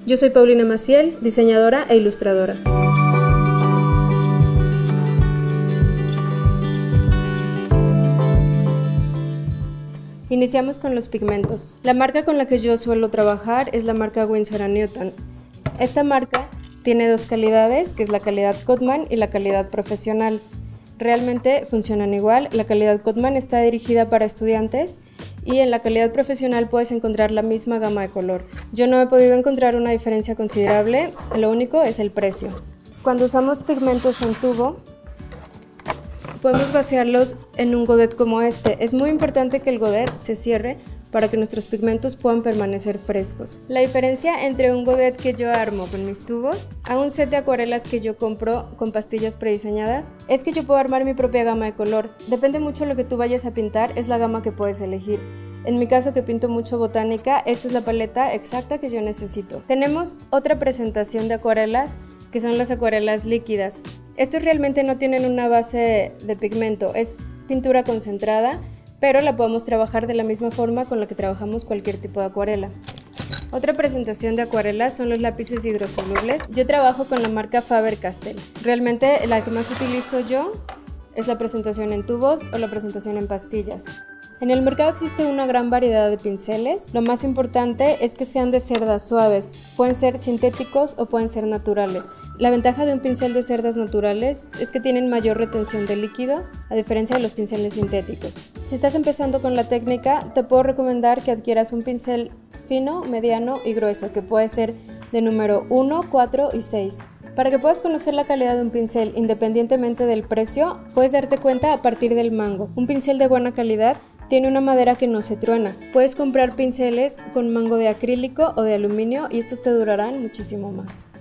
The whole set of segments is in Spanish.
Yo soy Paulina Maciel, diseñadora e ilustradora. Iniciamos con los pigmentos. La marca con la que yo suelo trabajar es la marca Winsor & Newton. Esta marca tiene dos calidades, que es la calidad Cotman y la calidad profesional. Realmente funcionan igual. La calidad Cotman está dirigida para estudiantes y en la calidad profesional puedes encontrar la misma gama de color. Yo no he podido encontrar una diferencia considerable, lo único es el precio. Cuando usamos pigmentos en tubo, podemos vaciarlos en un godet como este. Es muy importante que el godet se cierre para que nuestros pigmentos puedan permanecer frescos. La diferencia entre un godet que yo armo con mis tubos a un set de acuarelas que yo compro con pastillas prediseñadas es que yo puedo armar mi propia gama de color. Depende mucho de lo que tú vayas a pintar, es la gama que puedes elegir. En mi caso, que pinto mucho botánica, esta es la paleta exacta que yo necesito. Tenemos otra presentación de acuarelas que son las acuarelas líquidas. Estos realmente no tienen una base de pigmento, es pintura concentrada, pero la podemos trabajar de la misma forma con la que trabajamos cualquier tipo de acuarela. Otra presentación de acuarelas son los lápices hidrosolubles. Yo trabajo con la marca Faber-Castell. Realmente la que más utilizo yo es la presentación en tubos o la presentación en pastillas. En el mercado existe una gran variedad de pinceles. Lo más importante es que sean de cerdas suaves. Pueden ser sintéticos o pueden ser naturales. La ventaja de un pincel de cerdas naturales es que tienen mayor retención de líquido, a diferencia de los pinceles sintéticos. Si estás empezando con la técnica, te puedo recomendar que adquieras un pincel fino, mediano y grueso, que puede ser de número 1, 4 y 6. Para que puedas conocer la calidad de un pincel independientemente del precio, puedes darte cuenta a partir del mango. Un pincel de buena calidad tiene una madera que no se truena. Puedes comprar pinceles con mango de acrílico o de aluminio y estos te durarán muchísimo más.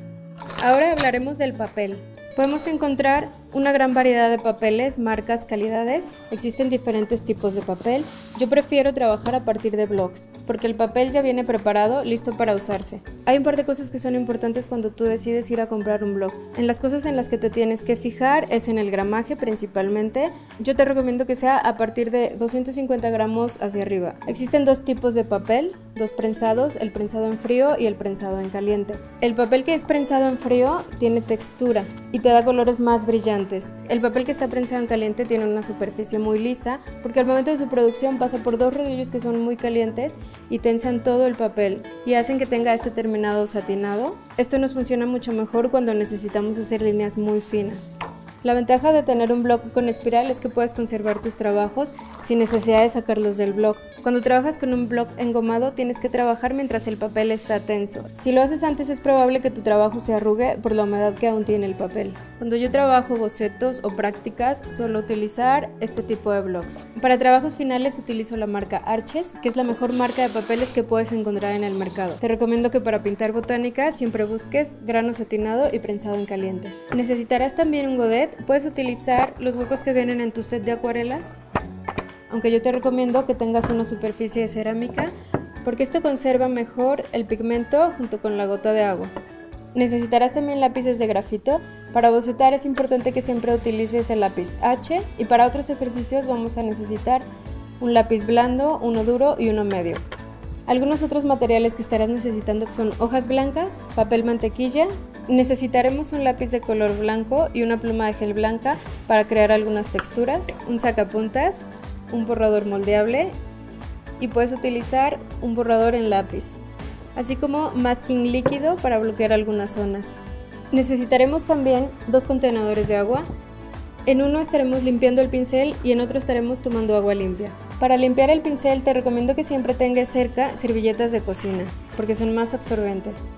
Ahora hablaremos del papel. Podemos encontrar una gran variedad de papeles, marcas, calidades. Existen diferentes tipos de papel. Yo prefiero trabajar a partir de blocs, porque el papel ya viene preparado, listo para usarse. Hay un par de cosas que son importantes cuando tú decides ir a comprar un bloc. En las cosas en las que te tienes que fijar es en el gramaje principalmente. Yo te recomiendo que sea a partir de 250 gramos hacia arriba. Existen dos tipos de papel, dos prensados, el prensado en frío y el prensado en caliente. El papel que es prensado en frío tiene textura y te da colores más brillantes. El papel que está prensado en caliente tiene una superficie muy lisa porque al momento de su producción pasa por dos rodillos que son muy calientes y tensan todo el papel y hacen que tenga este terminado satinado. Esto nos funciona mucho mejor cuando necesitamos hacer líneas muy finas. La ventaja de tener un bloc con espiral es que puedes conservar tus trabajos sin necesidad de sacarlos del bloc. Cuando trabajas con un bloc engomado tienes que trabajar mientras el papel está tenso. Si lo haces antes es probable que tu trabajo se arrugue por la humedad que aún tiene el papel. Cuando yo trabajo bocetos o prácticas suelo utilizar este tipo de blocs. Para trabajos finales utilizo la marca Arches, que es la mejor marca de papeles que puedes encontrar en el mercado. Te recomiendo que para pintar botánica siempre busques grano satinado y prensado en caliente. Necesitarás también un godet. Puedes utilizar los huecos que vienen en tu set de acuarelas, aunque yo te recomiendo que tengas una superficie de cerámica porque esto conserva mejor el pigmento junto con la gota de agua. Necesitarás también lápices de grafito. Para bocetar es importante que siempre utilices el lápiz H y para otros ejercicios vamos a necesitar un lápiz blando, uno duro y uno medio. Algunos otros materiales que estarás necesitando son hojas blancas, papel mantequilla. Necesitaremos un lápiz de color blanco y una pluma de gel blanca para crear algunas texturas, un sacapuntas, un borrador moldeable y puedes utilizar un borrador en lápiz, así como masking líquido para bloquear algunas zonas. Necesitaremos también dos contenedores de agua. En uno estaremos limpiando el pincel y en otro estaremos tomando agua limpia. Para limpiar el pincel te recomiendo que siempre tengas cerca servilletas de cocina, porque son más absorbentes.